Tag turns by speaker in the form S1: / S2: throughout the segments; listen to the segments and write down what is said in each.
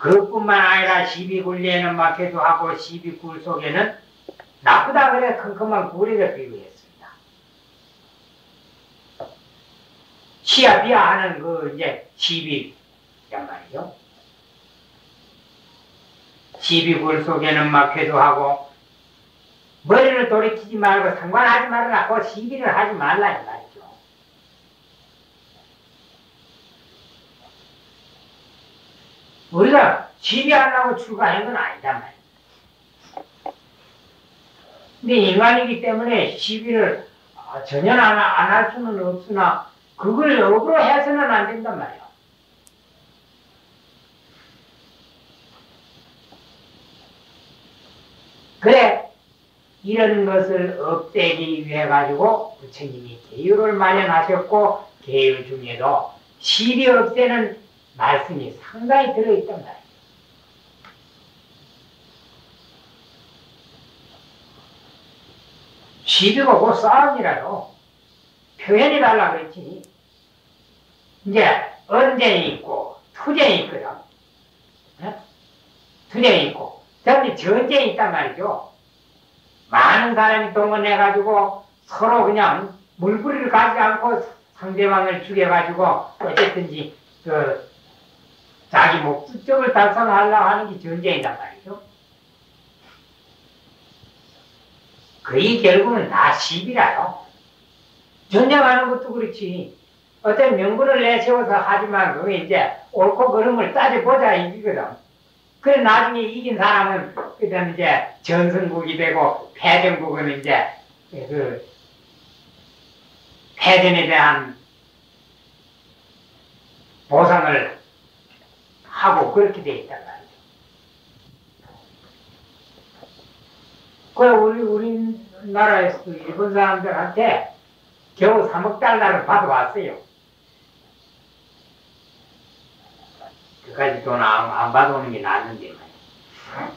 S1: 그뿐만 아니라 시비굴리에는 막혀도 하고 시비굴 속에는 나쁘다 그래 컴컴한 구리를 비유했습니다. 시야비야하는 그 이제 시비란 말이죠. 시비굴 속에는 막혀도 하고 머리를 돌이키지 말고 상관하지 말아라. 그 시비를 하지 말라 이 말이죠. 우리가 시비하려고 출가한 건 아니다 말이야. 근데 인간이기 때문에 시비를 전혀 안 할 수는 없으나 그걸 억으로 해서는 안 된단 말이야. 그래 이런 것을 없애기 위해 가지고 부처님이 계율을 마련하셨고 계율 중에도 시비 없애는 말씀이 상당히 들어있단 말이에요. 시비가 곧 싸움이라요. 표현이 달라 그랬지. 이제 언쟁이 있고 투쟁이 있거든. 투쟁이 있고 전에 전쟁이 있단 말이죠. 많은 사람이 동원해가지고 서로 그냥 물부리를 가지 않고 상대방을 죽여가지고 어쨌든지 자기 목적을 달성하려고 하는 게 전쟁이란 말이죠. 그게 결국은 다 시비라요. 전쟁하는 것도 그렇지. 어떤 명분을 내세워서 하지만 그게 이제 옳고 그름을 따져보자 이기거든. 그래 나중에 이긴 사람은 그다음 이제 전승국이 되고 패전국은 이제 그 패전에 대한 보상을 하고 그렇게 돼 있단 말이죠. 그 우리나라에서도 일본 사람들한테 겨우 3억 달러를 받아왔어요. 그까지 돈 안 받아오는 게 낫는데 말이야.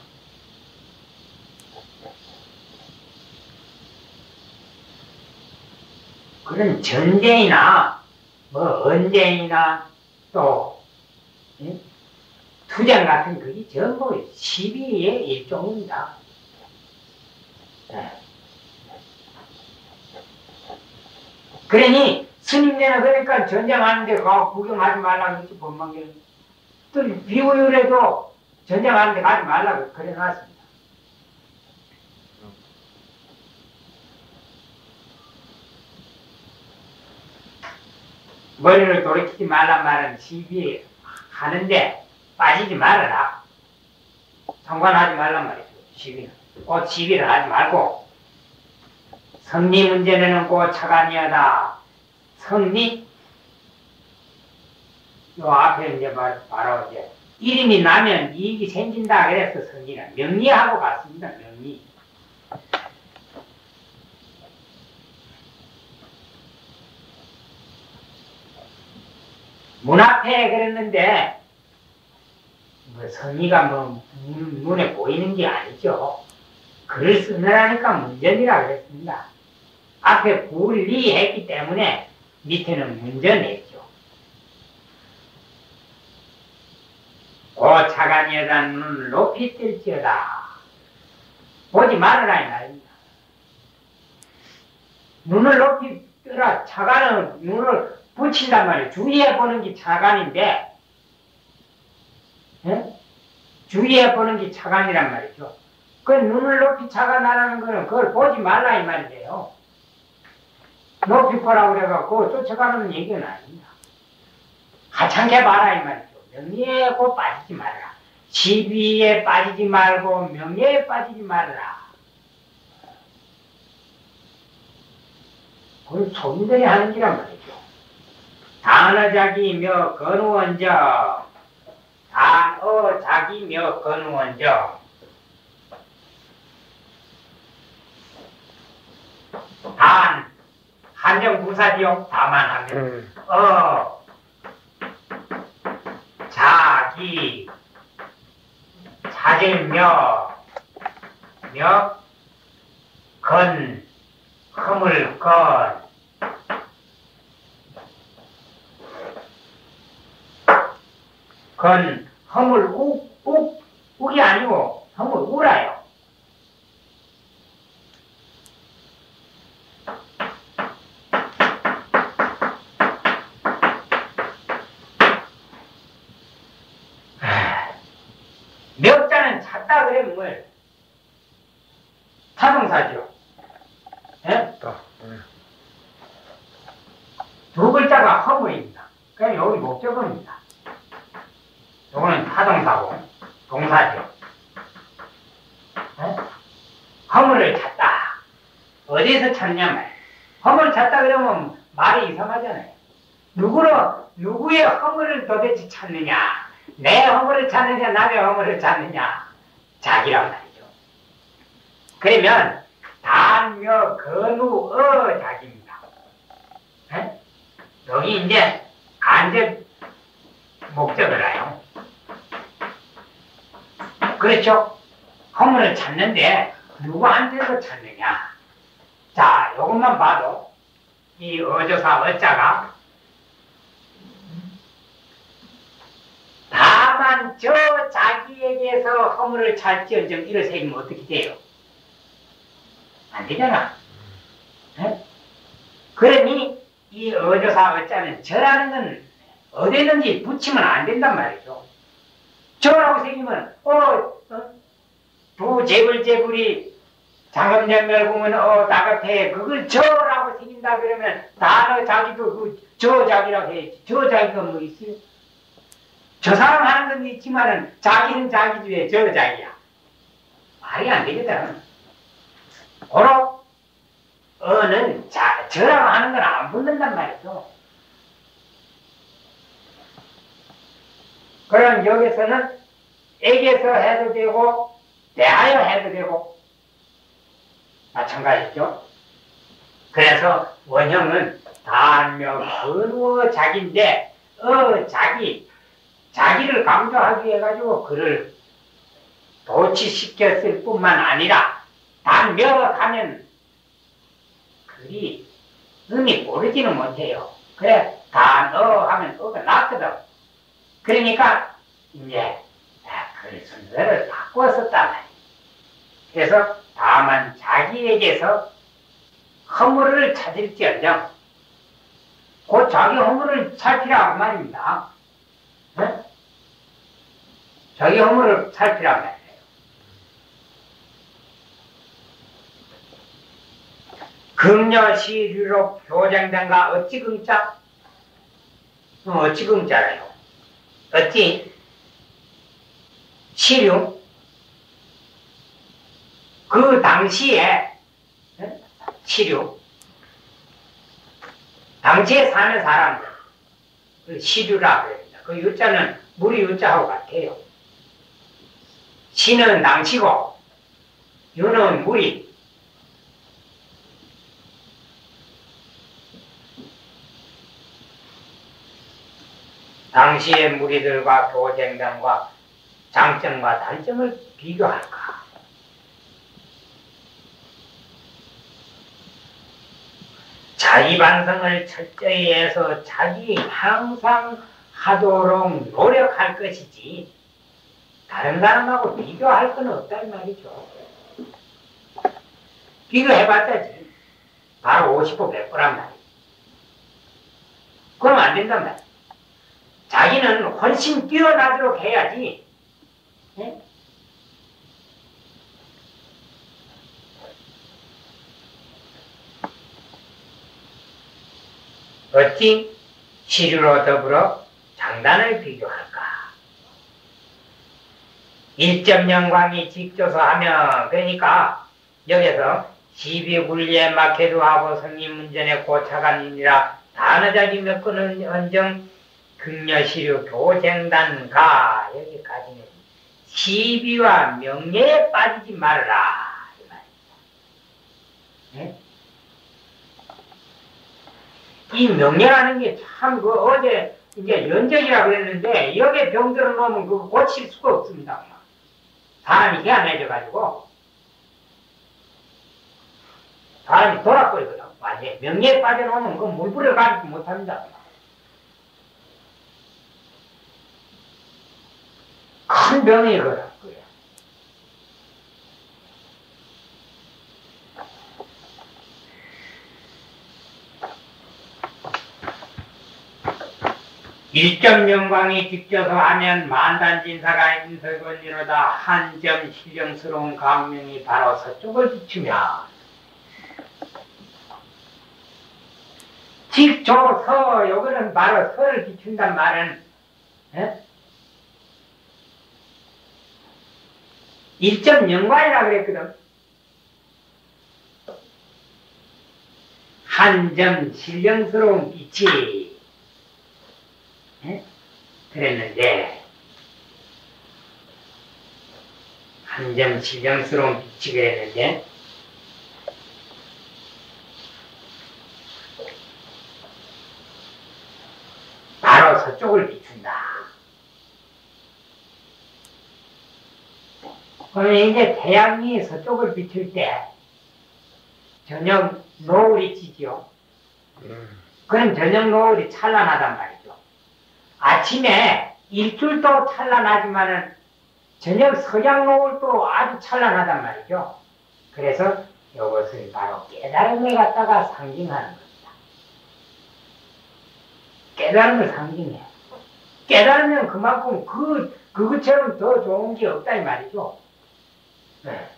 S1: 그런 전쟁이나 뭐 언쟁이나 또 투쟁 같은 그게 전부 시비의 일종입니다. 그러니 스님네는 그러니까 전쟁하는데 가고 구경하지 말라고 그랬지. 법망경 또 비구율에도 전쟁하는데 가지 말라고 그래 놨습니다. 머리를 돌이키지 말란 말은 시비 하는데 빠지지 말아라. 상관하지 말란 말이죠. 시비는 꼭 시비를 하지 말고 성리 문제는 꼭 차관이하다. 성리 요 앞에 이제 바로 이제 이름이 나면 이익이 생긴다 그래서 성리는 명리하고 같습니다. 명리. 문 앞에 그랬는데 뭐 성의가 뭐 눈에 보이는 게 아니죠. 글을 쓰느라니까 문전이라 그랬습니다. 앞에 분리했기 때문에 밑에는 문전했죠. 고 차관이여다 눈을 높이 뜰지어다. 보지 말아라 이 말입니다. 눈을 높이 뜨라. 차관은 눈을 붙인단 말이에요. 주위에 보는 게 차관인데 주위에 보는 게 차관이란 말이죠. 그 눈을 높이 차관하라는 거는 그걸 보지 말라 이 말이에요. 높이 보라고 그래갖고 쫓아가는 얘기는 아닙니다. 하찮게 봐라 이 말이죠. 명예에 꼭 빠지지 말라. 시비에 빠지지 말고 명예에 빠지지 말라. 그건 소인들이 하는 기란 말이죠. 단어자기며 건우원적 단어자기며 건우원적 단 한정부사지요. 다만 하면 자기 자질며 건 허물 건 허물 욱 욱이 아니고 허물 우라요. 멱자는 찾다 그러면 뭘? 타동사죠. 예? 두 글자가 허물입니다. 그냥 여기 목적어입니다. 요거는 타동사고 동사죠. 예? 허물을 찾다. 어디에서 찾냐 말이에요. 허물을 찾다 그러면 말이 이상하잖아요. 누구의 허물을 도대체 찾느냐? 내 허물을 찾느냐, 남의 허물을 찾느냐? 자기란 말이죠. 그러면 단며 건우 자기입니다. 에? 여기 이제 간접 목적어라요. 그렇죠? 허물을 찾는데 누구한테서 찾느냐? 자, 이것만 봐도 이 어조사 어자가 다만 저 자기에게서 허물을 찾지언정 이를 새기면 어떻게 돼요? 안 되잖아. 네? 그러니 이 어조사 어자는 저라는 건 어디든지 붙이면 안 된단 말이죠. 저라고 새기면 부재불재불이 장엄연멸공은 다급해 그걸 저라고 새긴다 그러면 단어 자기도 저 자기라고 해야지. 저 자기가 뭐 있어요? 저 사람 하는 건 있지만은 자기는 자기 주에 저 자기야. 말이 안 되거든. 고로 어는 저라고 하는 건 안 붙는단 말이죠. 그럼 여기서는 에게서 해도 되고 대하여 해도 되고 마찬가지죠. 그래서 원형은 단명 근워 자기인데 자기를 강조하기 위해 가지고 그를 도치시켰을 뿐만 아니라 단명하면 글이 음이 고르지는 못해요. 그래 단어 하면 어가 낫거든. 그러니까 이제 글 순서를 바꿔 썼단 말이에요. 그래서 다만 자기에게서 허물을 찾을지언정 곧 자기 허물을 살피라 그 말입니다. 네? 자기 허물을 살피란 말이에요. 금여시류로 교장단과 어찌 금자? 어찌 금자라요? 어찌? 시류? 그 당시에 시류? 당시에 사는 사람들 시류라 그럽니다. 그 유자는 물이 유자하고 같아요. 시는 낭시고 유는 물이. 당시의 무리들과 교쟁단과 장점과 단점을 비교할까? 자기 반성을 철저히 해서 자기 항상 하도록 노력할 것이지 다른 사람하고 비교할 건 없다 이 말이죠. 비교해봤자지 바로 50% 100%란 말이에요. 그럼 안 된단 말이에요. 자기는 훨씬 뛰어나도록 해야지. 네? 어찌 시류로 더불어 장단을 비교할까? 1.0광이 직조서 하면 그러니까 여기서 시비굴리에 막해도 하고 성립문전에 고차간이니라 단어자기 몇 건은 언정 극려시류 교쟁단가 여기까지는 시비와 명예에 빠지지 말아라 이 말입니다. 네? 이 명예라는 게 참 어제 이제 연적이라고 그랬는데 여기에 병들어 놓으면 그거 고칠 수가 없습니다. 사람이 희한해져 가지고 사람이 돌아버리거든. 완전히 명예에 빠져놓으면 그 물불을 가리지 못합니다. 큰 병이 거라. 일점 영광이 뒤껴서 하면 만단진사가 인석원이로다. 한 점 신령스러운 강명이 바로 서쪽을 비추며 직조서, 요거는 바로 서를 비춘단 말은 일점 영광이라 그랬거든. 한 점 신령스러운 빛이 그랬는데, 한 점 신령스러운 빛이 그랬는데, 바로 서쪽을 비춘다. 그러면 이제 태양이 서쪽을 비출 때 저녁 노을이 지죠. 그럼 저녁 노을이 찬란하단 말이죠. 아침에 일출도 찬란하지만은 저녁 서양 노을도 아주 찬란하단 말이죠. 그래서 이것을 바로 깨달음을 갖다가 상징하는 겁니다. 깨달음을 상징해. 깨달으면 그만큼 그것처럼 더 좋은 게 없다 이 말이죠. 네.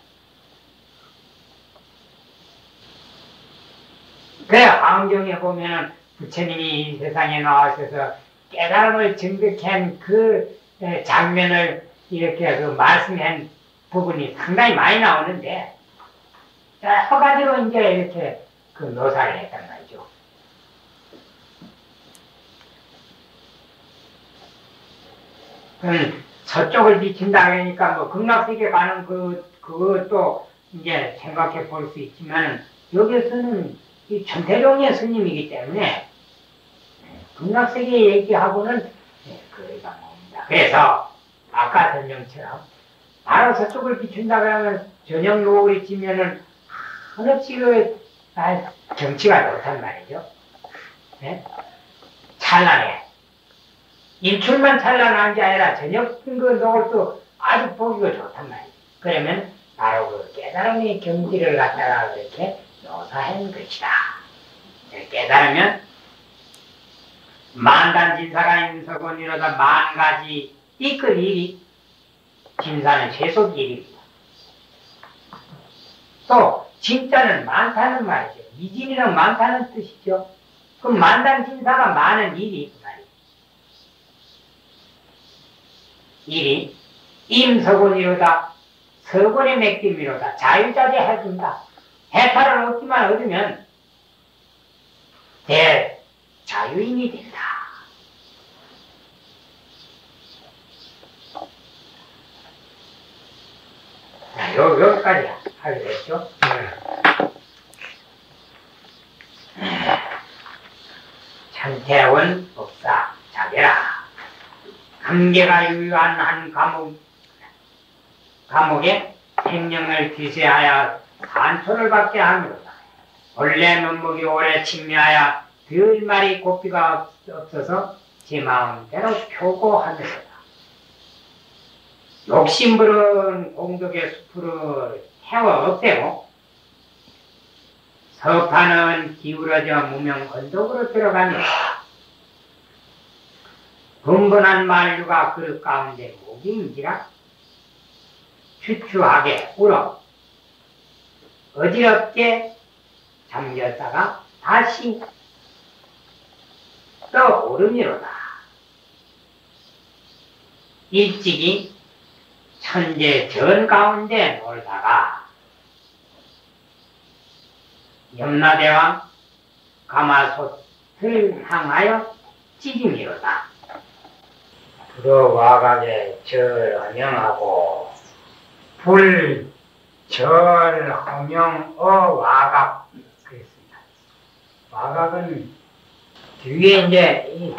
S1: 그래, 황경에 보면은 부처님이 이 세상에 나와셔서 깨달음을 증득한 그 장면을 이렇게 그 말씀한 부분이 상당히 많이 나오는데, 여러 가지로 이제 이렇게 그 묘사를 했단 말이죠. 서쪽을 비친다 그러니까 뭐 극락세계 가는 그것도 이제 생각해 볼 수 있지만, 여기서는 이 천태종의 스님이기 때문에 극락세계 얘기하고는 거리가 멉니다. 그래서 아까 설명처럼 바로 서쪽을 비춘다 그러면 저녁 노을이 지면은 한없이 경치가 좋단 말이죠. 네? 찬란해. 일출만 찬란한 게 아니라 저녁 그 노을도 아주 보기가 좋단 말이죠. 그러면 바로 그 깨달음의 경지를 갖다가 그렇게 묘사한 것이다. 깨달으면 만단진사가 인석원이로다. 만가지 이끌 일이, 진사는 최소 일입니다. 또 진짜는 많다는 말이죠. 이진이는 많다는 뜻이죠. 그럼 만단진사가 많은 일이 그 말이죠. 일이 임석원이로다. 석원의 맥김이로다. 자유자재 해준다. 해탈을 얻기만 얻으면 자유인이 된다. 자, 여기까지 하게 됐죠. 천태원 법사 자개라. 한계가 유효한 한 감옥에 생명을 기세하여 산초를 받게 하므로다. 원래 면목이 오래 침미하여 들 말이 고삐가 없어서 제 마음대로 표고하면서다. 욕심부른 공덕의 숲을 태워 없애고 서파는 기울어져 무명 건덕으로 들어가며 분분한 만류가 그릇 가운데 목임지라 추추하게 울어 어지럽게 잠겼다가 다시 떠오르미로다. 일찍이 천재 전 가운데 놀다가 염라대왕 가마솥을 향하여 찌짐이로다. 들어와가게 절 헌영하고 불 절 헌영 와각 그랬습니다. 와각은 뒤에 이제 이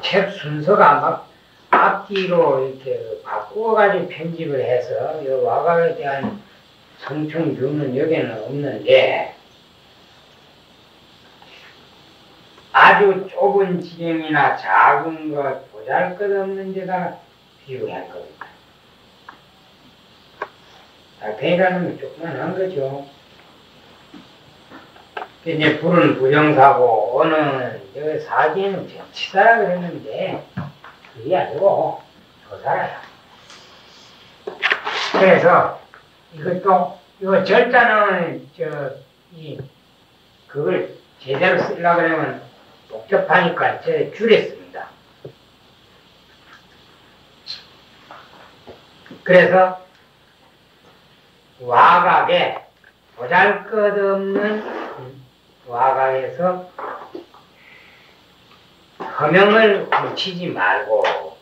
S1: 책 순서가 막 앞뒤로 이렇게 바꾸어가지고 편집을 해서 이 와각에 대한 성충주는 여기는 없는데, 아주 좁은 지경이나 작은 것 보잘것없는 데다가 비유한 겁니다. 달팽이라는 건 조그만한 거죠. 이제 불은 부정사고, 어는 여기 사기에는 병치사라 그랬는데, 그게 아니고, 더 살아요. 그래서, 이것도, 이거 절자는, 그걸 제대로 쓰려고 그러면 복잡하니까 저 줄였습니다. 그래서, 와각에, 보잘것없는 와각에서 허명을 훔치지 말고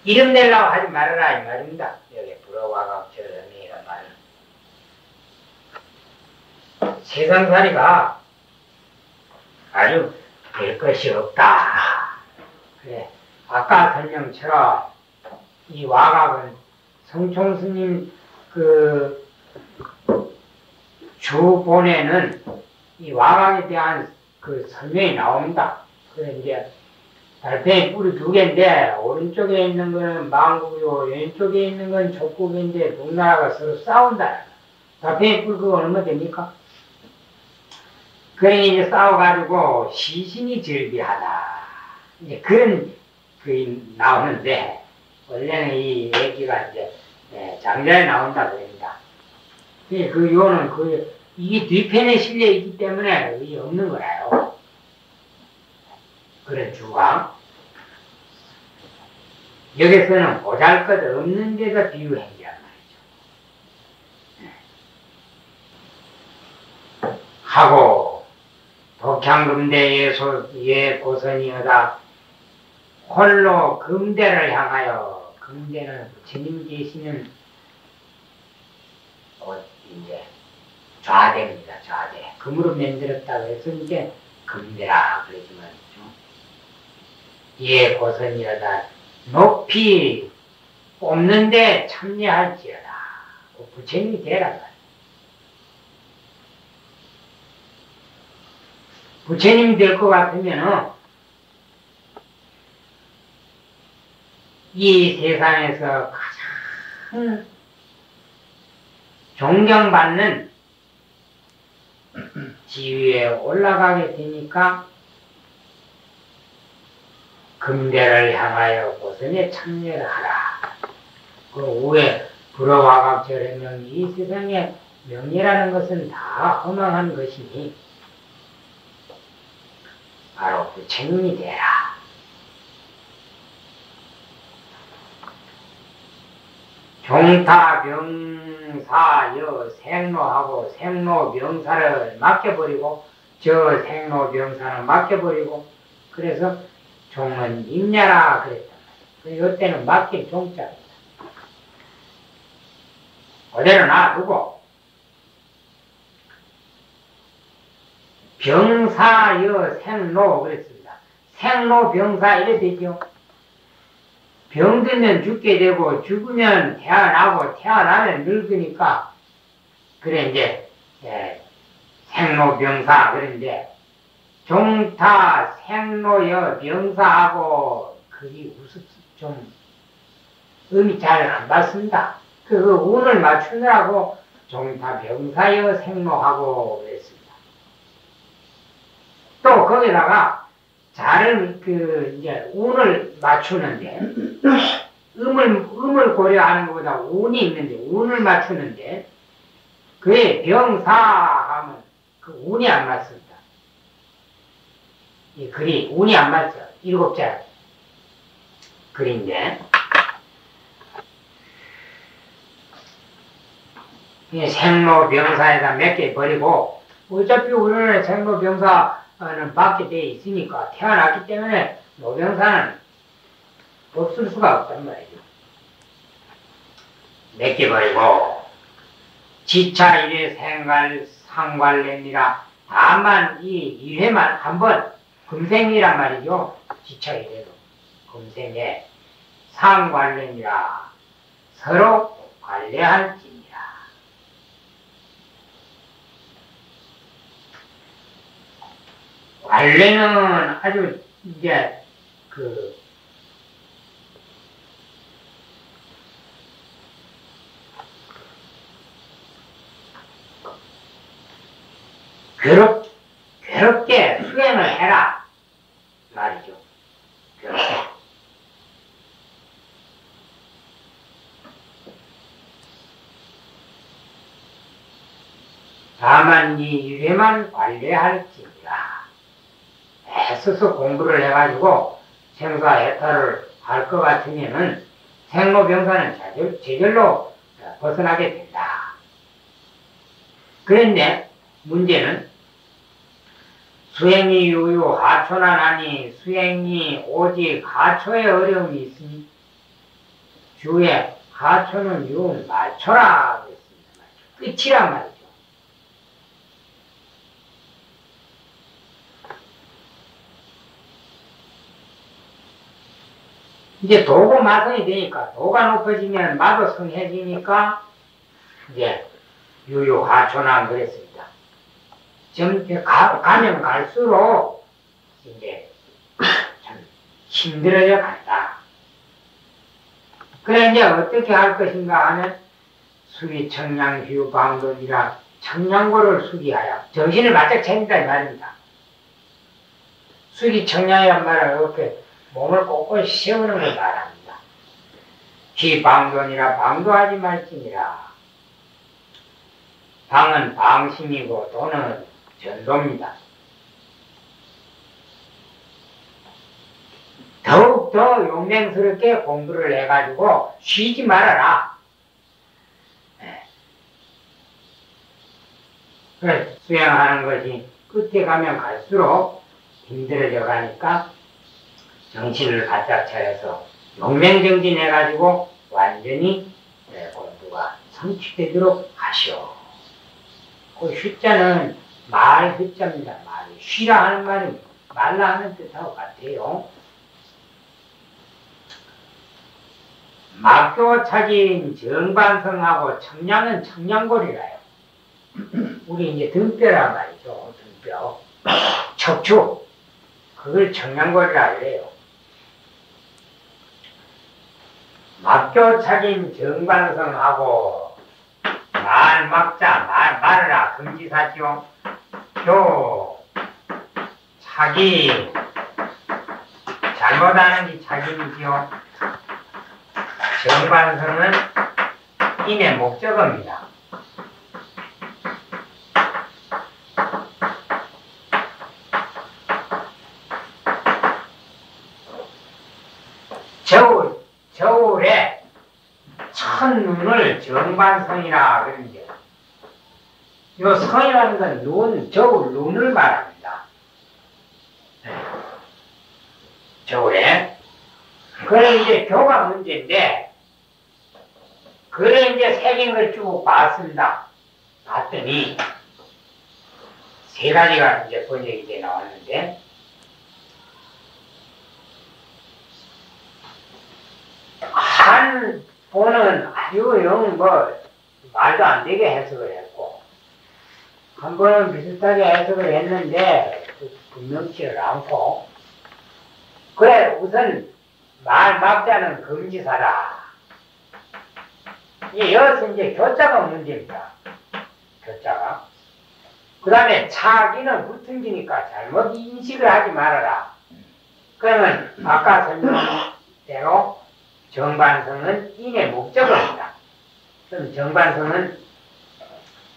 S1: 이름 내려고 하지 말아라 이 말입니다. 여기 불어와각절음이란 말은 세상살이가 아주 될 것이 없다. 그래, 아까 설명처럼 이 와각은 성총스님 주본에는 이 와각에 대한 그 설명이 나옵니다. 그래, 이제, 달팽이 뿔이 두 개인데, 오른쪽에 있는 거는 망국이고, 왼쪽에 있는 건 족국인데, 두 나라가 서로 싸운다. 달팽이 뿔 그거 얼마 됩니까? 그러니 이제 싸워가지고, 시신이 절비하다. 이제 그런, 나오는데, 원래는 이 얘기가 이제, 장자에 나온다 그럽니다. 그 요는 이게 뒤편에 실려 있기 때문에 의미 없는 거라요. 그런 주광. 여기서는 보잘것없는 데서 비유행기란 말이죠. 하고 독향금대의 예 고선이여다. 홀로 금대를 향하여, 금대는 부처님 계시는 이제 좌대입니다. 좌대. 금으로 만들었다고 해서 이제 금대라 그러지만 예 고선이여다. 높이 뽑는데 참여할지어다. 부처님이 되라 말이야. 부처님이 될 것 같으면은 이 세상에서 가장 존경받는 지위에 올라가게 되니까 금대를 향하여 고선에 참여를 하라. 그 후에 불어와각절의 이 세상에 명예라는 것은 다 허망한 것이니 바로 부처님이 되라. 종타병사여 생로하고 생로병사를 맡겨버리고 저 생로병사는 맡겨버리고 그래서 종은 임냐라 그랬단 말이에요. 이때는 맡긴 종자입니다. 그대로 놔두고 병사여 생로 그랬습니다. 생로병사 이래 되죠. 병들면 죽게 되고 죽으면 태어나고 태어나면 늙으니까 그래 이제 생로병사 그런데 종타 생로여 병사하고 그게 좀 음이 잘 안 맞습니다. 그 운을 맞추느라고 종타 병사여 생로하고 그랬습니다. 또 거기다가 잘 이제 운을 맞추는데 음을 고려하는 것보다 운이 있는데 운을 맞추는데 그의 병사하면 그 운이 안 맞습니다. 이 글이 운이 안 맞죠. 7자 글인데 생로병사에다 몇 개 버리고 어차피 우리는 생로병사는 받게 돼 있으니까 태어났기 때문에 노병사는 없을 수가 없단 말이죠. 몇 개 버리고 지차 일회 상관례니라. 다만 이 일회만 한번 금생이란 말이죠. 지차 일회로 금생에 상관례니라. 서로 관례할지니라. 관례는 아주 이제 괴롭게 수행을 해라 말이죠. 괴롭게. 다만 이 일에만 관리할지니라. 애써서 공부를 해가지고 생사해탈을 할 것 같으면은 생로병사는 제절로 벗어나게 된다. 그런데 문제는 수행이 유유 하초나나니 수행이 오직 하초에 어려움이 있으니 주에 하초는 유 말초라 그랬습니다. 끝이란 말이죠. 이제 도고 마성이 되니까 도가 높아지면 마도 성해지니까 이제 유유하초나 그랬습니다. 좀 가면 갈수록 이제 참 힘들어져 간다. 그래 이제 어떻게 할 것인가 하면 수기 청량 휴 방법이라 청량고를 수기하여 정신을 바짝 차린다 이 말입니다. 수기 청량이란 말은 이렇게 몸을 꼿꼿이 세우는 걸 말합니다. 기방돈이라 방도하지 말지니라. 방은 방심이고 도는 전도입니다. 더욱더 용맹스럽게 공부를 해가지고 쉬지 말아라. 그래, 수행하는 것이 끝에 가면 갈수록 힘들어져 가니까 정신을 바짝 차려서 용맹정진해가지고 완전히 공부가 성취되도록 하시오. 그 휴자는 말 휴자입니다. 말이 쉬라 하는 말이 말라 하는 뜻하고 같아요. 막교차진 정반성하고 청량은 청량골이라요. 우리 이제 등뼈란 말이죠. 등뼈. 척추. 그걸 청량골이라 그래요. 막교차진 정반성하고 말 막자 말하라 금지사지요. 교 차기 잘못하는 게 차기이지요. 정반성은 인의 목적어입니다. 저울에 첫눈을 정반성이라 그러는데, 요 성이라는 건 눈, 저울, 눈을 말합니다. 저울에. 그래, 이제 교가 문제인데, 그래, 이제 새긴 걸 쭉 봤습니다. 봤더니, 세 가지가 이제 번역이 이제 나왔는데, 한 번은 아주 영 말도 안 되게 해석을 했고, 한 번은 비슷하게 해석을 했는데, 분명치를 않고, 그래, 우선 말 막자는 금지사라. 여기서 이제 교자가 문제입니다. 교자가. 그 다음에 차기는 불통지니까 잘못 인식을 하지 말아라. 그러면 아까 설명한 대로 정반성은 인의 목적어입니다. 그럼 정반성은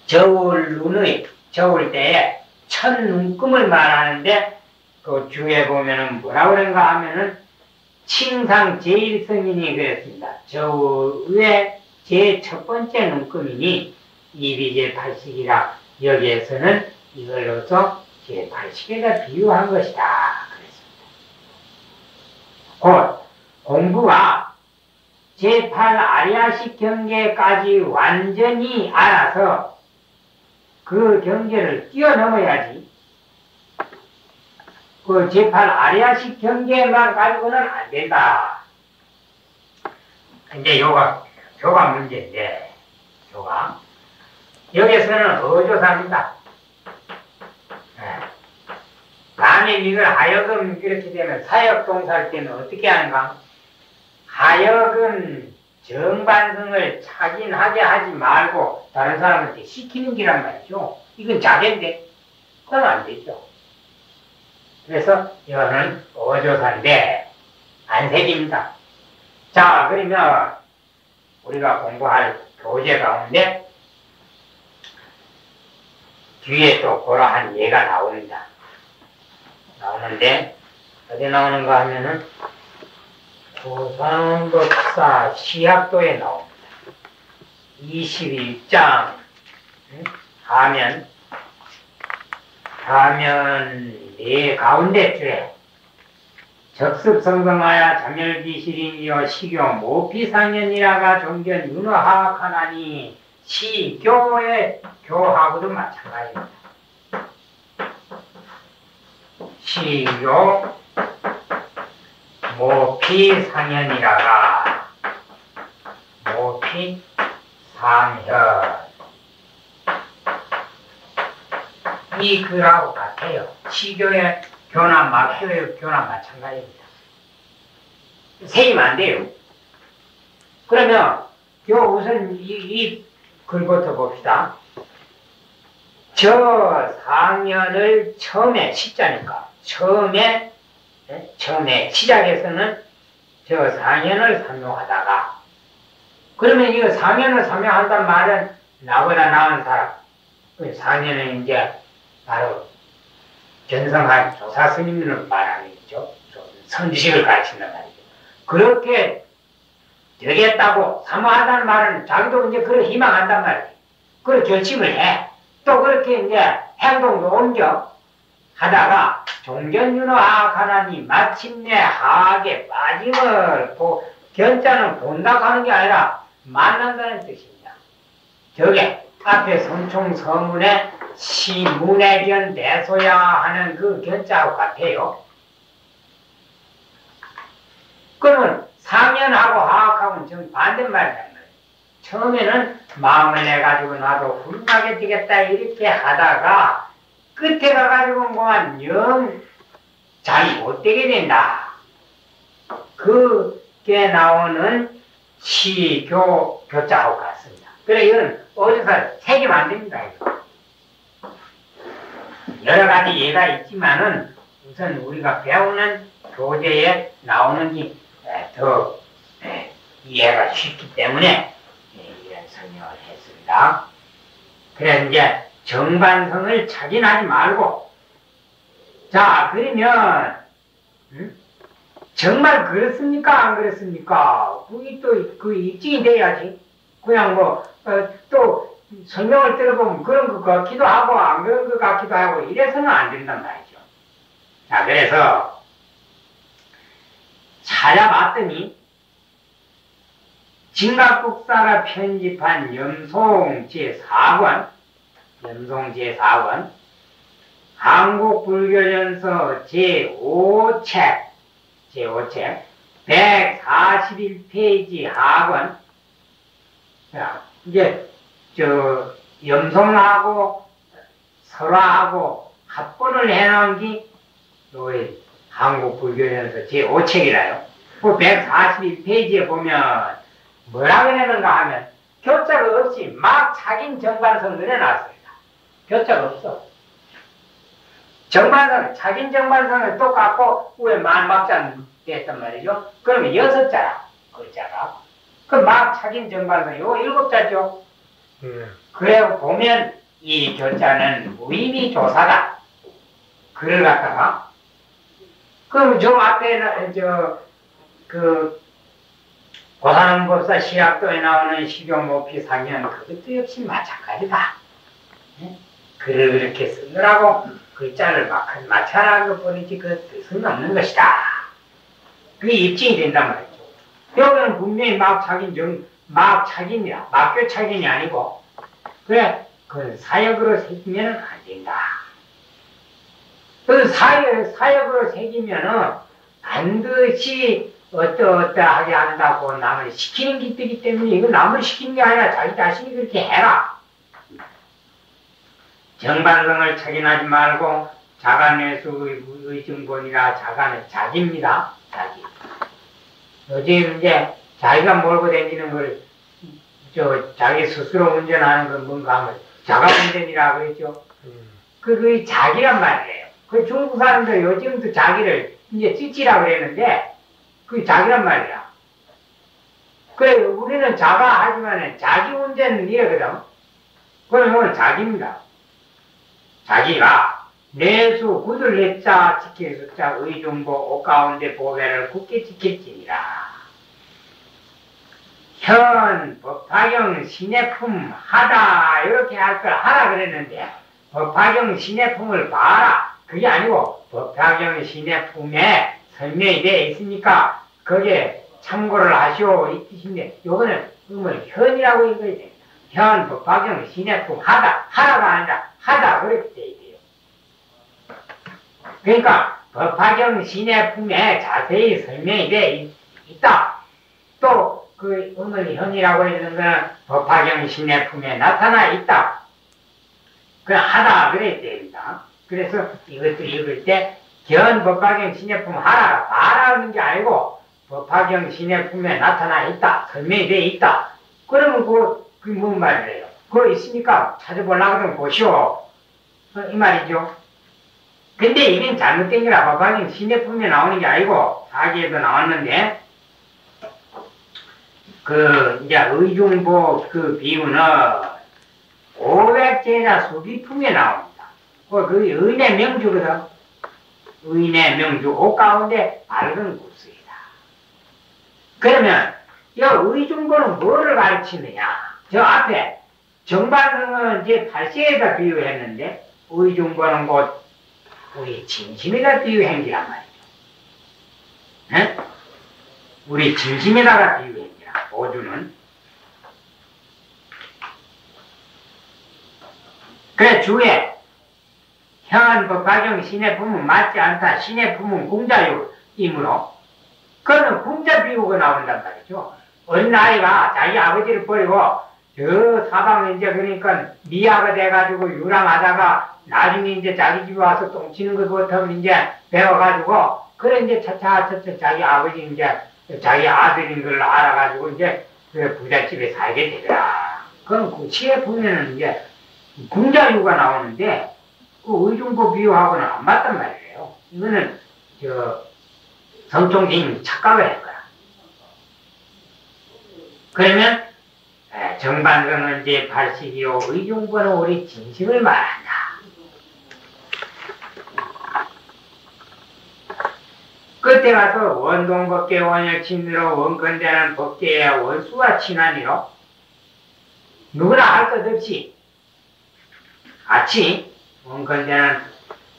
S1: 저울 때에 첫 눈금을 말하는데 그 주에 보면은 뭐라고 그런가 하면은 칭상 제1성인이 그랬습니다. 저울의 제 첫 번째 눈금이니 입이 제80이라 여기에서는 이걸로서 제80에다 비유한 것이다. 그랬습니다. 곧 공부가 제8 아리아식 경계까지 완전히 알아서 그 경계를 뛰어넘어야지 그 제8 아리아식 경계만 가지고는 안 된다. 이제 교가 문제인데, 교가. 여기서는 어조사입니다. 남의 이걸 하여금 그렇게 되면 사역동사할 때는 어떻게 하는가? 하여금 정반성을 착인하게 하지 말고 다른 사람한테 시키는 기란 말이죠. 이건 자제인데 그건 안 되죠. 그래서 이거는 어조사인데 안 새깁니다. 자, 그러면 우리가 공부할 교재 가운데 뒤에 또 그러한 예가 나옵니다. 나오는데 어디 나오는가 하면은 조선법사 시학도에 나옵니다. 21장 하면 네 가운데 줄에 적습성성하여 자멸기실인이여 시교 모피상년이라가 종견 윤허하하나니 시교의 교하고도 마찬가지입니다. 시교 모피상현이라가 모피상현 이 글하고 같아요. 시교의 교나 막교의 교나 마찬가지입니다. 세이면 안 돼요. 그러면 우선 이 글부터 봅시다. 저 상현을 처음에 시자니까 처음에 시작에서는 저 상현을 삼용하다가 그러면 이거 상현을 삼용한단 말은 나보다 나은 사람 상현은 이제 바로 견성한 조사 스님을 말하는 거죠. 선지식을 가르친단 말이죠. 그렇게 되겠다고 사모하다는 말은 자기도 이제 그걸 희망한단 말이에요. 그걸 결심을 해. 또 그렇게 이제 행동도 옮겨 하다가 종견윤허하하나니 마침내 하악에 빠짐을 견자는 본다고 하는 게 아니라 만난다는 뜻입니다. 저게 앞에 선총서문에 시문해견 대소야 하는 그 견자하고 같아요. 그러면 상현하고 하악하고는 좀 반대말이란 말이에요. 처음에는 마음을 내가지고 나도 훌륭하게 되겠다 이렇게 하다가 끝에 가가지고 그만 영 잘 못되게 된다. 그게 나오는 교자하고 같습니다. 그래 이건 어디서 책임 안 됩니다. 이거. 여러 가지 예가 있지만은 우선 우리가 배우는 교재에 나오는 게 더 이해가 쉽기 때문에 이런 설명을 했습니다. 그래 이제 정반성을 착인하지 말고 자 그러면 정말 그렇습니까 안 그렇습니까? 그게 또 그 입증이 돼야지. 그냥 또 설명을 들어보면 그런 것 같기도 하고 안 그런 것 같기도 하고 이래서는 안 된단 말이죠. 자 그래서 찾아봤더니 진각국사가 편집한 염송 제4권 한국불교연서 제5책 141페이지 하권. 자, 이제 염송하고 설화하고 합본을 해놓은 게 한국불교연서 제5책이라요. 그 141페이지에 보면 뭐라 그러는가 하면 교자가 없이 막 착인 정반성을 해놨습니다. 교자가 없어. 착인 정반성을 똑같고 위에 만막자 됐단 말이죠. 그러면 6자라 글자가. 그 막 착인 정반성 이거 7자죠. 그래 보면 이 교자는 무의미 조사다. 글을 갖다가 그럼 저 앞에 고사능법사 시학도에 나오는 식용모피상현 그것도 역시 마찬가지다. 글을 그렇게 쓰느라고 글자를 맞춰나간 것 뿐이지 그 뜻은 없는 것이다. 그게 입증이 된단 말이죠. 여기는 분명히 막착인이야. 막교착인이 아니고 그래 그 사역으로 새기면 안 된다. 그 사역으로 새기면은 반드시 어떠하게 한다고 남을 시키는 기뜨기 때문에 이거 남을 시키는 게 아니라 자기 자신이 그렇게 해라. 정반성을 착인하지 말고 자간회수 의증본이라 자간은 자기입니다. 자기. 요즘 이제 자기가 몰고 다니는 걸 자기 스스로 운전하는 건 뭔가 하면 자가운전이라 그랬죠. 그게 자기란 말이에요. 그 중국 사람들 요즘도 자기를 이제 찌찌라고 그랬는데, 그게 자기란 말이야. 그래, 우리는 자가 하지만 자기 문제는 이러거든. 그럼 이건 자기입니다. 자기가 내수 구들 내자 지킬 숫자 의중보 옷 가운데 보배를 굳게 지킬지니라. 현 법화경 신예품 하다 이렇게 할 걸 하라 그랬는데 법화경 신예품을 봐라 그게 아니고 법화경 신예품에 설명이 되어 있으니까 거기에 참고를 하시오 이 뜻인데 요거는 음을 현이라고 읽어야 됩니다. 현 법화경 신예품 하다 하라가 아니라 하다 그렇게 되어 있대요. 그러니까 법화경 신예품에 자세히 설명이 되어 있다. 또 그 음을 현이라고 하는 것은 법화경 신예품에 나타나 있다. 그냥 하다 그래야 됩니다. 그래서 이것도 읽을 때 견 법화경 신예품 하라 봐라는 게 아니고 법화경 신예품에 나타나 있다. 설명이 되어 있다. 그러면 그게 무슨 말이에요? 그거 있으니까 찾아보려고 하면 보시오. 이 말이죠. 근데 이건 잘못된 거라 법화경 신예품에 나오는 게 아니고 사기에도 나왔는데 이제 의중보 그 비유는 500제나 수비품에 나옵니다. 그 의인의 명주거든. 의인의 명주, 옷 가운데 밝은 구슬이다. 그러면 이 의중보는 뭐를 가르치느냐? 저 앞에 정반응은 이제 발세에다 비유했는데 의중보는 곧 우리 진심에다 비유한 기란 말이죠. 네? 우리 진심에다가 비유한 기라. 오주는. 그래 주에 형한 법화경 신예품은 맞지 않다. 신예품은 궁자이므로 그거는 궁자 비유가 나온단 말이죠. 어린 아이가 자기 아버지를 버리고 저 사방에 이제 그러니까 미아가 돼가지고 유랑하다가 나중에 이제 자기 집에 와서 똥치는 것부터 이제 배워가지고 그래 이제 차차차차 자기 아버지 이제 자기 아들인 걸 알아가지고 이제 그 부잣집에 살게 되더라. 그럼 그 시에 보면은 이제 궁자유가 나오는데 그 의중보 비유하고는 안 맞단 말이에요. 이거는 성총님 착각을 할 거야. 그러면 정반성은 이제 82호 의중보는 우리 진심을 말한다. 끝에 가서 원동법계 원열친으로 원건대는 법계의 원수와 친하니로 누구나 할 것 없이 같이 원건대는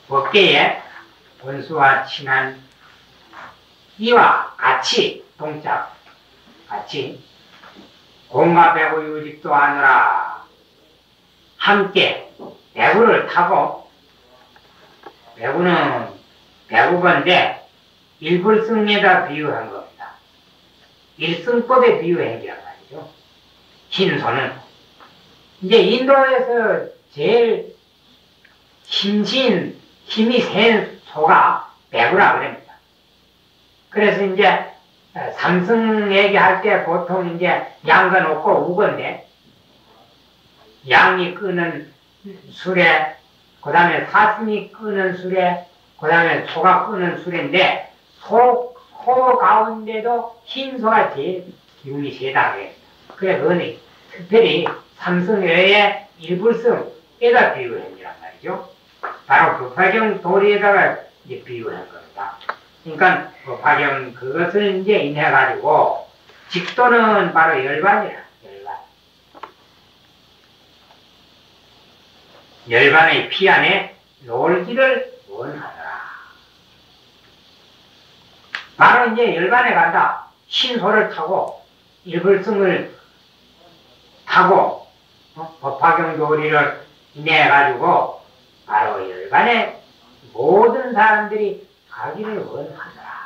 S1: 법계의 원수와 친한 이와 같이 동작 같이 공과 배구 유직도 하느라 함께 배구를 타고 배구는 배구건데 일불승에다 비유한 겁니다. 일승법에 비유한 게란 말이죠. 흰소는 이제 인도에서 제일 힘이 센 소가 배구라 그럽니다. 그래서 이제 삼승 얘기할 때 보통 이제 양건 없고 우건데 양이 끄는 수레, 그 다음에 사슴이 끄는 수레, 그 다음에 소가 끄는 수레인데 소 가운데도 흰 소가 제일 기운이 세다 그래. 그래 그거는 특별히 삼승 외에 일불승에다 비유한 거란 말이죠. 바로 법화경 도리에다가 이제 비유한 겁니다. 그러니까 법화경 그것을 이제 인해가지고 직도는 바로 열반이라. 열반의 피 안에 놀기를 원하더라. 바로 이제 열반에 간다. 신소를 타고 일불승을 타고 법화경 도리를 인해가지고 바로 열반에 모든 사람들이 가기를 원하더라.